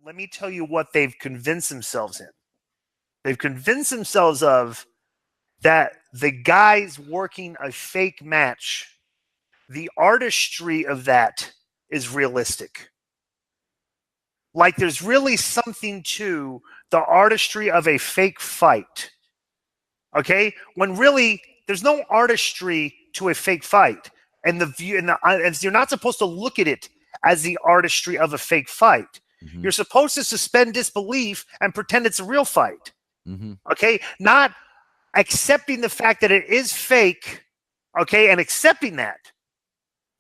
let me tell you what they've convinced themselves in. They've convinced themselves of that the guys working a fake match, the artistry of that is realistic. Like there's really something to the artistry of a fake fight. Okay? When really there's no artistry to a fake fight. And you're not supposed to look at it as the artistry of a fake fight. Mm-hmm. You're supposed to suspend disbelief and pretend it's a real fight. Mm-hmm. Okay? Not accepting the fact that it is fake, okay, and accepting that.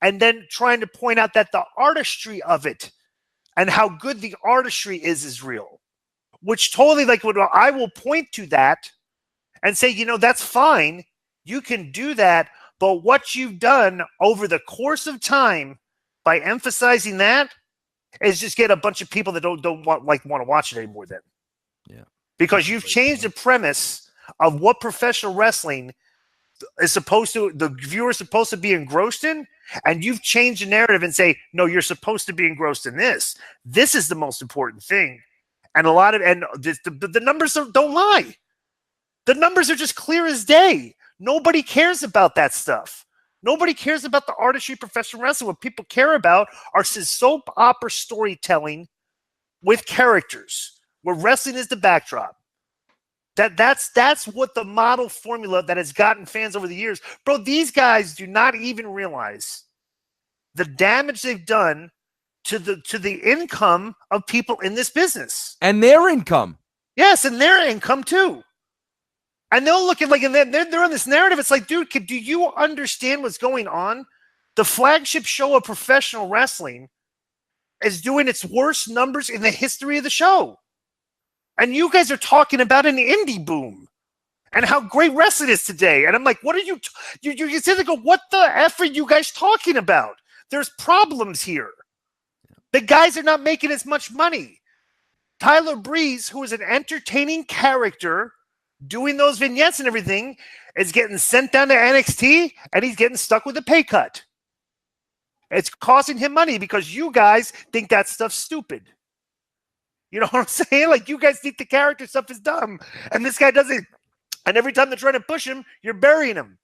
And then trying to point out that the artistry of it and how good the artistry is real. Which totally, like, I will point to that and say, you know, that's fine. You can do that. But what you've done over the course of time by emphasizing that is just get a bunch of people that don't want to watch it anymore then. Yeah. Because you've changed the premise of what professional wrestling is supposed to, the viewer is supposed to be engrossed in, and you've changed the narrative and say, no, you're supposed to be engrossed in this. This is the most important thing. And the numbers don't lie. The numbers are just clear as day. Nobody cares about that stuff. Nobody cares about the artistry of professional wrestling. What people care about are soap opera storytelling with characters, where wrestling is the backdrop. That's what the model formula that has gotten fans over the years. Bro, these guys do not even realize the damage they've done to the income of people in this business. And their income. Yes, and their income too. And they'll look at and they're on this narrative. It's like, dude, do you understand what's going on? The flagship show of professional wrestling is doing its worst numbers in the history of the show. And you guys are talking about an indie boom and how great wrestling is today. And I'm like, what are you sit there and go, what the F are you guys talking about? There's problems here. The guys are not making as much money. Tyler Breeze, who is an entertaining character doing those vignettes and everything, is getting sent down to NXT, and he's getting stuck with a pay cut. It's costing him money because you guys think that stuff's stupid. You know what I'm saying? Like, you guys think the character stuff is dumb, and this guy doesn't. And every time they're trying to push him, you're burying him.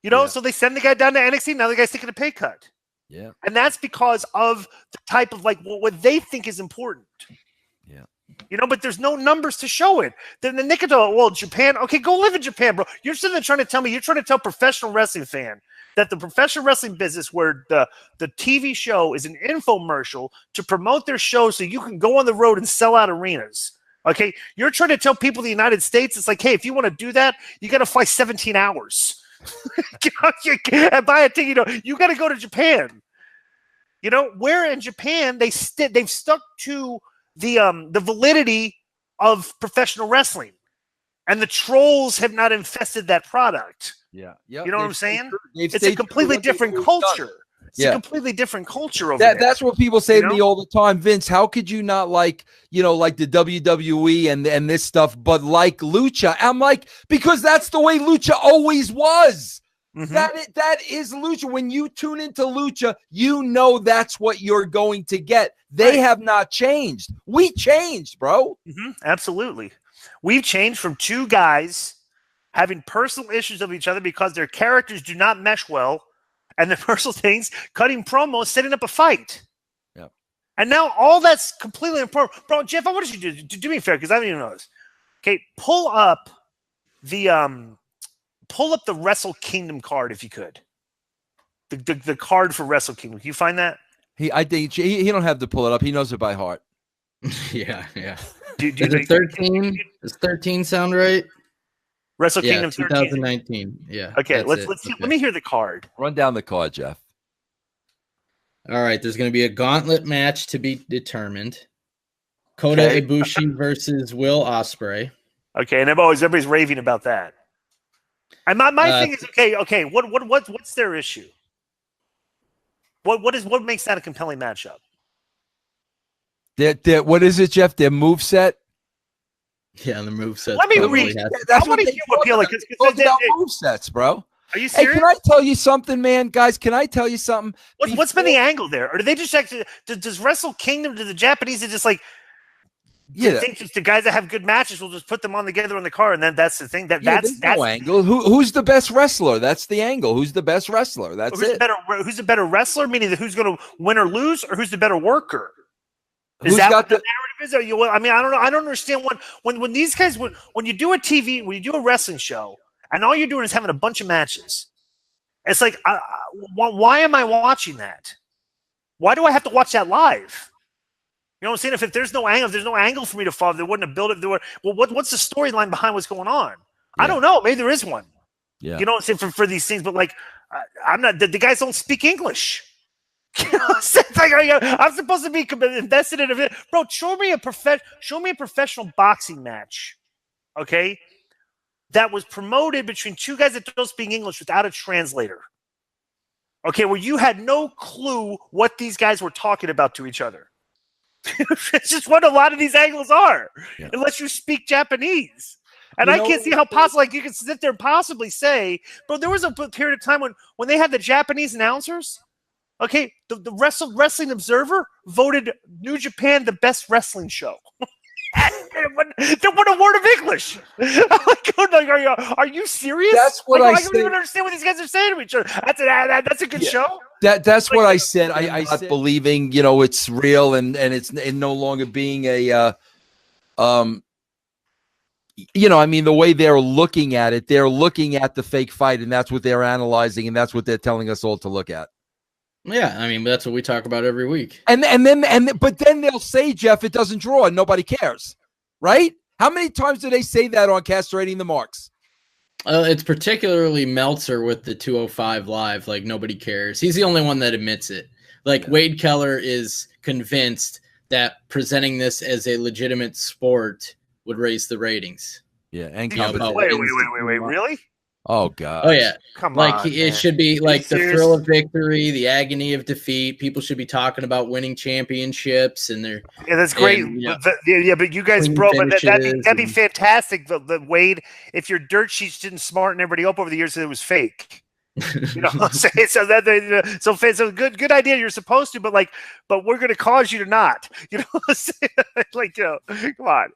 You know, so they send the guy down to NXT. Now the guy's taking a pay cut. Yeah. And that's because of the type of, like, what they think is important. Yeah. You know, but there's no numbers to show it. Then the Nikito, well, Japan, okay, go live in Japan, bro. You're sitting there trying to tell me, you're trying to tell professional wrestling fan that the professional wrestling business, where the TV show is an infomercial to promote their show so you can go on the road and sell out arenas. Okay, you're trying to tell people in the United States, it's like, hey, if you want to do that, you got to fly 17 hours and buy a ticket. You know, you got to go to Japan. You know, where in Japan they've stuck to the validity of professional wrestling, and the trolls have not infested that product. Yeah, you know what I'm saying? It's a completely different culture. It's a completely different culture over there. That's what people say to me all the time. Vince, how could you not like the WWE and this stuff, but like Lucha? I'm like, because that's the way Lucha always was. Mm-hmm. That is Lucha. When you tune into Lucha, you know that's what you're going to get. They have not changed. We changed, bro. Mm-hmm. Absolutely. We've changed from two guys having personal issues of each other because their characters do not mesh well, and the personal things, cutting promos, setting up a fight. Yep. And now all that's completely important. Bro, Jeff, I want you to do me a favor, because I don't even know this. Okay, pull up the Wrestle Kingdom card if you could. The card for Wrestle Kingdom. Can you find that? I think he don't have to pull it up. He knows it by heart. Yeah. Is it 13? Does 13 sound right? Wrestle Kingdom 2019. Yeah. Okay, let's see. Let me hear the card. Run down the card, Jeff. All right, there's going to be a gauntlet match to be determined. Kota Ibushi versus Will Ospreay. Okay, and everybody's raving about that. And my thing is, okay. What's their issue? What makes that a compelling matchup? What is it, Jeff? Their moveset? Yeah, the moveset. Let me read. That's what they talk about movesets, bro. Are you serious? Hey, can I tell you something, man? Guys, can I tell you something? What's been the angle there? Or do they just actually, does Wrestle Kingdom, to the Japanese, it's just like, think just the guys that have good matches will just put them on together on the card, and then that's the thing. That's no angle. Who's the best wrestler? That's the angle. Who's the best wrestler? That's it. Who's the better wrestler? Meaning who's going to win or lose, or who's the better worker? Is Who's that got what the narrative is? I mean, I don't know. I don't understand when these guys when you do a wrestling show, and all you're doing is having a bunch of matches. It's like, why am I watching that? Why do I have to watch that live? You know what I'm saying? If there's no angle for me to follow, they wouldn't have built it. What's the storyline behind what's going on? Yeah. I don't know. Maybe there is one. Yeah. You know what I'm saying for these things, but like, I'm not. The guys don't speak English. You know, it's like, I'm supposed to be invested in it, bro. Show me a professional boxing match, okay, that was promoted between two guys that don't speak English without a translator. Okay, where you had no clue what these guys were talking about to each other. It's just what a lot of these angles are, unless you speak Japanese. And I can't see how possible, like, you can sit there and possibly say, bro, there was a period of time when they had the Japanese announcers. Okay, the Wrestling Observer voted New Japan the best wrestling show. There wasn't a word of English. I'm like, are you serious? That's what I don't even understand what these guys are saying to each other. That's a good show. That's what I said. I not believing, it's real and it's no longer being a I mean, the way they're looking at it, they're looking at the fake fight, and that's what they're analyzing, and that's what they're telling us all to look at. Yeah, I mean, that's what we talk about every week. But then they'll say, Jeff, it doesn't draw and nobody cares, right? How many times do they say that on Castrating the Marks? It's particularly Meltzer with the 205 Live. Like, nobody cares. He's the only one that admits it. Like, Wade Keller is convinced that presenting this as a legitimate sport would raise the ratings. Yeah, and wait, really? Oh God! Oh yeah, come on! It should be like the thrill of victory, the agony of defeat. People should be talking about winning championships, and they're that's great. But you guys broke. That'd be fantastic. But Wade, if your dirt sheets didn't smarten everybody up over the years, it was fake. You know what I'm saying? So good idea. You're supposed to, but we're going to cause you to not. You know what I'm saying? Come on.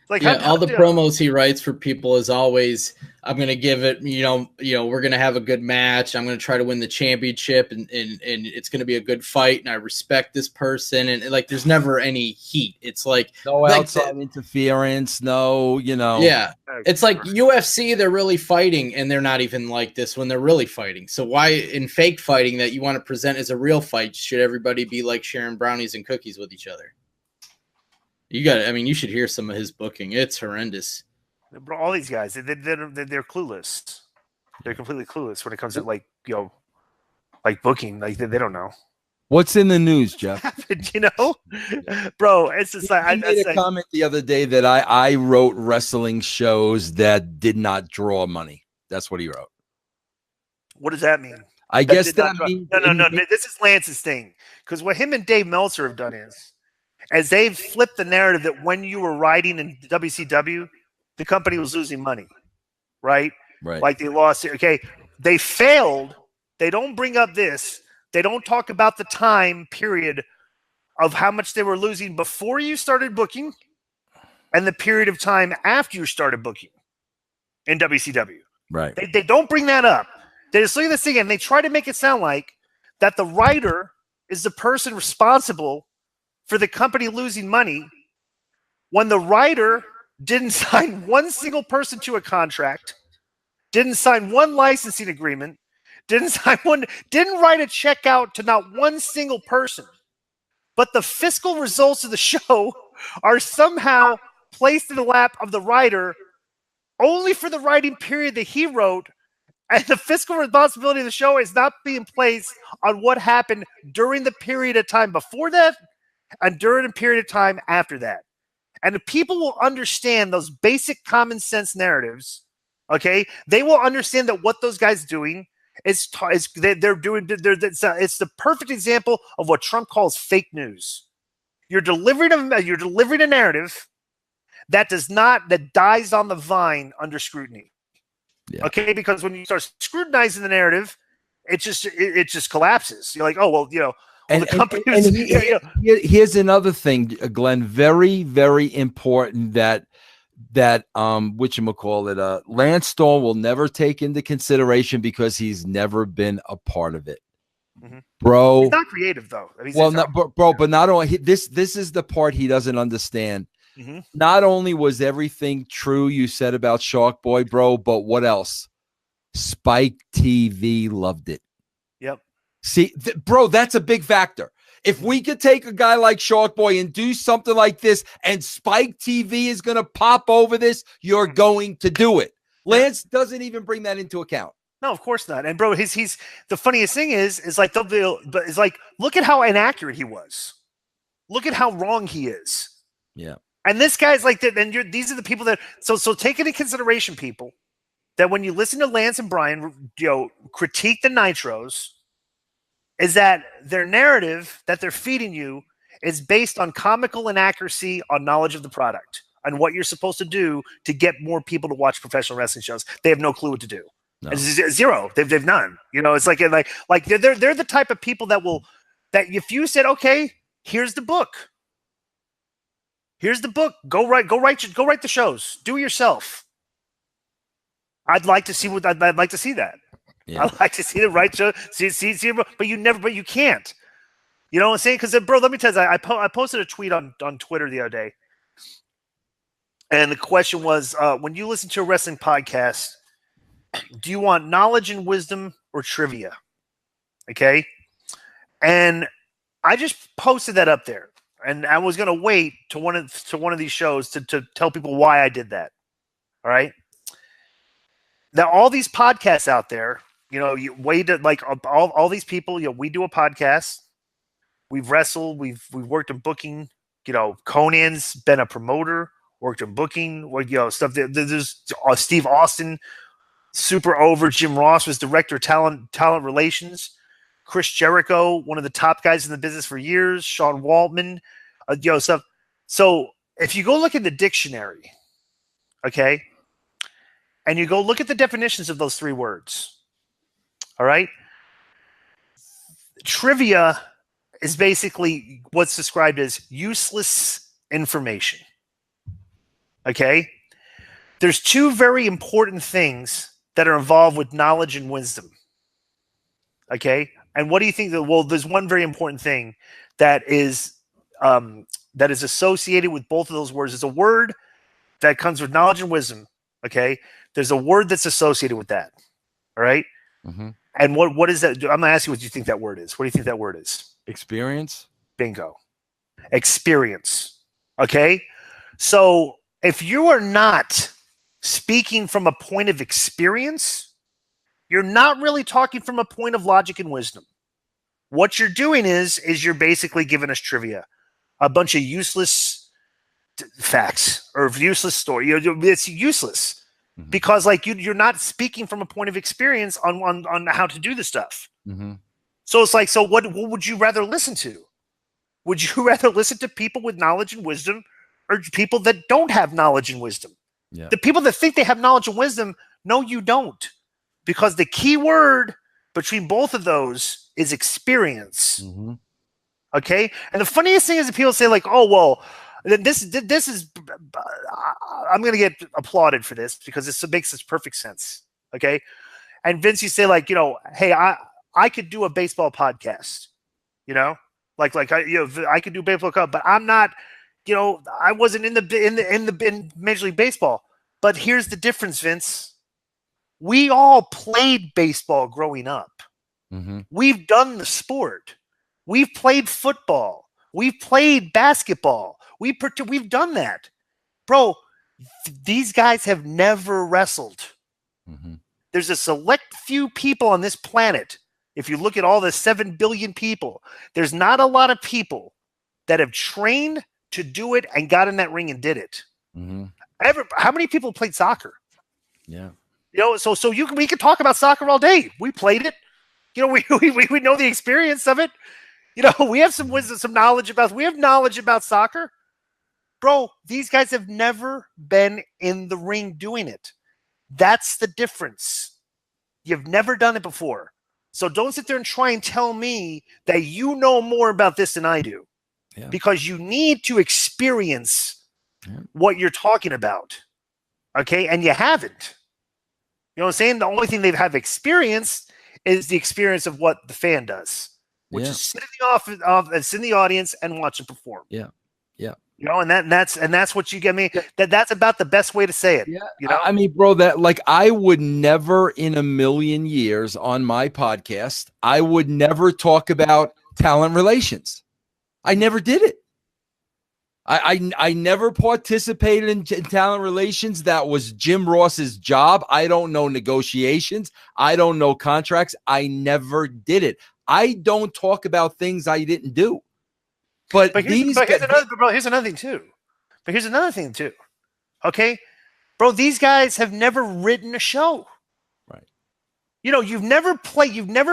Like, all the promos he writes for people is always, I'm going to give it, we're going to have a good match. I'm going to try to win the championship and it's going to be a good fight. And I respect this person. And there's never any heat. It's like no outside interference. No, Yeah. It's like UFC, they're really fighting and they're not even like this when they're really fighting. So why in fake fighting that you want to present as a real fight, should everybody be like sharing brownies and cookies with each other? You should hear some of his booking. It's horrendous. All these guys, they're clueless. They're completely clueless when it comes to booking. Like they don't know. What's in the news, Jeff? Bro, it's just like I made a comment the other day that I wrote wrestling shows that did not draw money. That's what he wrote. What does that mean? I guess that means no. This is Lance's thing, because what him and Dave Meltzer have done is, as they've flipped the narrative that when you were writing in WCW, the company was losing money, right? Right. Like they lost it. Okay, they failed. They don't bring up this. They don't talk about the time period of how much they were losing before you started booking and the period of time after you started booking in WCW. Right. They don't bring that up. They just look at this thing and they try to make it sound like that the writer is the person responsible for the company losing money when the writer didn't sign one single person to a contract, didn't sign one licensing agreement, didn't write a check out to not one single person. But the fiscal results of the show are somehow placed in the lap of the writer only for the writing period that he wrote, and the fiscal responsibility of the show is not being placed on what happened during the period of time before that and during a period of time after that. And if people will understand those basic common sense narratives, okay, they will understand that what those guys doing it's the perfect example of what Trump calls fake news. You're delivering a narrative that dies on the vine under scrutiny. Yeah. Okay, because when you start scrutinizing the narrative, it just collapses. You're like, oh well, And here's another thing, Glenn, very, very important that whatchamacallit, Lance Storm will never take into consideration because he's never been a part of it. Bro. He's not creative though. I mean, but not only this is the part he doesn't understand. Not only was everything true you said about Shark Boy, bro, but what else? Spike TV loved it. Yep. See, bro, that's a big factor. If we could take a guy like Shark Boy and do something like this, and Spike TV is going to pop over this, you're going to do it. Lance doesn't even bring that into account. No, of course not. And bro, he's the funniest thing is like look at how inaccurate he was. Look at how wrong he is. Yeah. And this guy's like that. And these are the people that so take into consideration, people, that when you listen to Lance and Brian, critique the Nitros, is that their narrative that they're feeding you is based on comical inaccuracy, on knowledge of the product, on what you're supposed to do to get more people to watch professional wrestling shows. They have no clue what to do. No. Zero. They've none. It's like they're the type of people that if you said, okay, here's the book. Here's the book. Go write the shows. Do it yourself. I'd like to see I'd like to see that. Yeah. I'd like to see the right show. See, but you can't. You know what I'm saying? Because bro, let me tell you, I posted a tweet on Twitter the other day, and the question was, when you listen to a wrestling podcast, do you want knowledge and wisdom or trivia? Okay. And I just posted that up there, and I was going to wait to one of these shows to tell people why I did that. All right. Now, all these podcasts out there, you waited like all these people, we do a podcast. We've wrestled. We've worked in booking, Conan's been a promoter, worked in booking, stuff. There's Steve Austin, super over. Jim Ross was director of talent relations. Chris Jericho, one of the top guys in the business for years. Sean Waltman, stuff. So if you go look at the dictionary, okay, and you go look at the definitions of those three words, all right, trivia is basically what's described as useless information. Okay, there's two very important things that are involved with knowledge and wisdom. Okay. And what do you think there's one very important thing that is associated with both of those words. There's a word that comes with knowledge and wisdom. Okay. There's a word that's associated with that. All right. Mm-hmm. And what is that? I'm going to ask you what you think that word is. What do you think that word is? Experience. Bingo. Experience. Okay. So if you are not speaking from a point of experience, you're not really talking from a point of logic and wisdom. What you're doing is you're basically giving us trivia, a bunch of useless facts or useless story. It's useless because you're not speaking from a point of experience on how to do the stuff. Mm-hmm. So it's like, so what would you rather listen to? Would you rather listen to people with knowledge and wisdom or people that don't have knowledge and wisdom? Yeah. The people that think they have knowledge and wisdom, no, you don't. Because the key word between both of those is experience. Mm-hmm. Okay? And the funniest thing is that people say like, oh, well, this is, I'm going to get applauded for this because this makes this perfect sense. Okay? And Vince, you say like, hey, I could do a baseball podcast, like I could do baseball, but I'm not, I wasn't in Major League Baseball. But here's the difference, Vince. We all played baseball growing up. Mm-hmm. We've done the sport. We've played football. We've played basketball. We've done that. Bro, these guys have never wrestled. Mm-hmm. There's a select few people on this planet. If you look at all the 7 billion people, there's not a lot of people that have trained to do it and got in that ring and did it. Mm-hmm. How many people played soccer? Yeah. So we could talk about soccer all day. We played it. We know the experience of it. We have some wisdom, some knowledge about. We have knowledge about soccer, bro. These guys have never been in the ring doing it. That's the difference. You've never done it before. So don't sit there and try and tell me that you know more about this than I do. Yeah. Because you need to experience what you're talking about. Okay? And you haven't. You know what I'm saying? The only thing they have experienced is the experience of what the fan does, which is sit in the audience and watch it perform. Yeah. Yeah. You know, and that's what you get me. That's about the best way to say it. Yeah. You know, I mean, bro, that like I would never in a million years on my podcast, I would never talk about talent relations. I never did it. I never participated in talent relations. That was Jim Ross's job. I don't know negotiations. I don't know contracts. I never did it. I don't talk about things I didn't do. But here's another thing too. Okay, bro, these guys have never written a show. Right. You know, you've never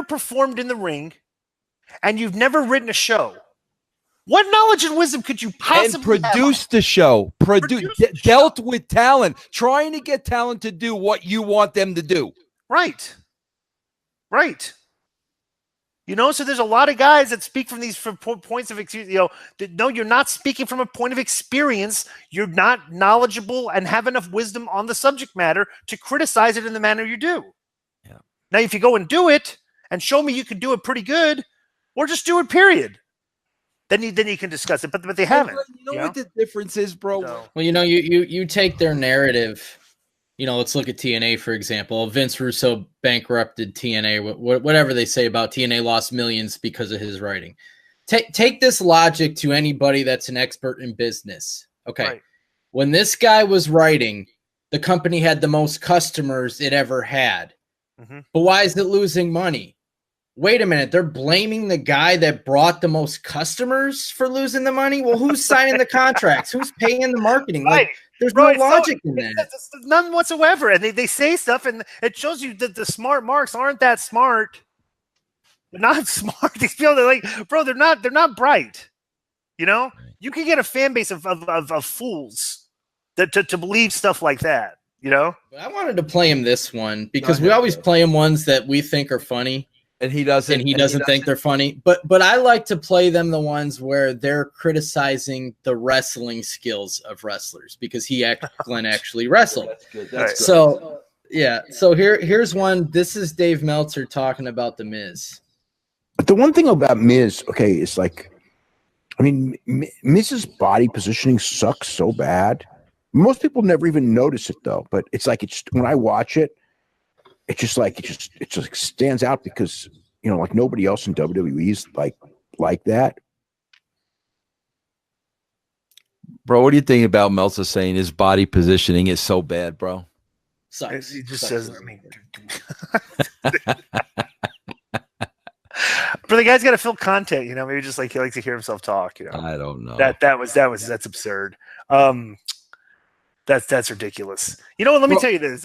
performed in the ring, and you've never written a show. What knowledge and wisdom could you possibly produce the show? Dealt with talent, trying to get talent to do what you want them to do. Right. You know, so there's a lot of guys that speak from points of experience. You know, no, you're not speaking from a point of experience. You're not knowledgeable and have enough wisdom on the subject matter to criticize it in the manner you do. Yeah. Now, if you go and do it and show me you can do it pretty good, or just do it, period. Then you can discuss it, but they haven't. You know what the difference is, bro? So. Well, you know, you take their narrative. You know, let's look at TNA, for example. Vince Russo bankrupted TNA. Whatever they say about TNA, lost millions because of his writing. Take this logic to anybody that's an expert in business. Okay. Right. When this guy was writing, the company had the most customers it ever had. Mm-hmm. But why is it losing money? Wait a minute. They're blaming the guy that brought the most customers for losing the money? Well, who's signing the contracts? Who's paying the marketing? Like, there's no logic in that. None whatsoever. And they say stuff, and it shows you that the smart marks aren't that smart. They're not smart. These people, they're like, bro, they're not bright. You know? You can get a fan base of fools to believe stuff like that. You know? I wanted to play him this one because we always play him ones that we think are funny. And he doesn't think they're funny. But I like to play them the ones where they're criticizing the wrestling skills of wrestlers because Glenn actually wrestled. That's good. That's good. So yeah. So here's one. This is Dave Meltzer talking about The Miz. But the one thing about Miz, okay, is like, I mean, Miz's body positioning sucks so bad. Most people never even notice it though. But it's like when I watch it. It just stands out because, you know, like nobody else in WWE is like that. Bro, what do you think about Meltzer saying his body positioning is so bad, bro? Sucks. He just says, I mean, but the guy's got to fill content, you know. Maybe just like he likes to hear himself talk, you know. I don't know. That's absurd. That's ridiculous. You know what? Let me tell you this.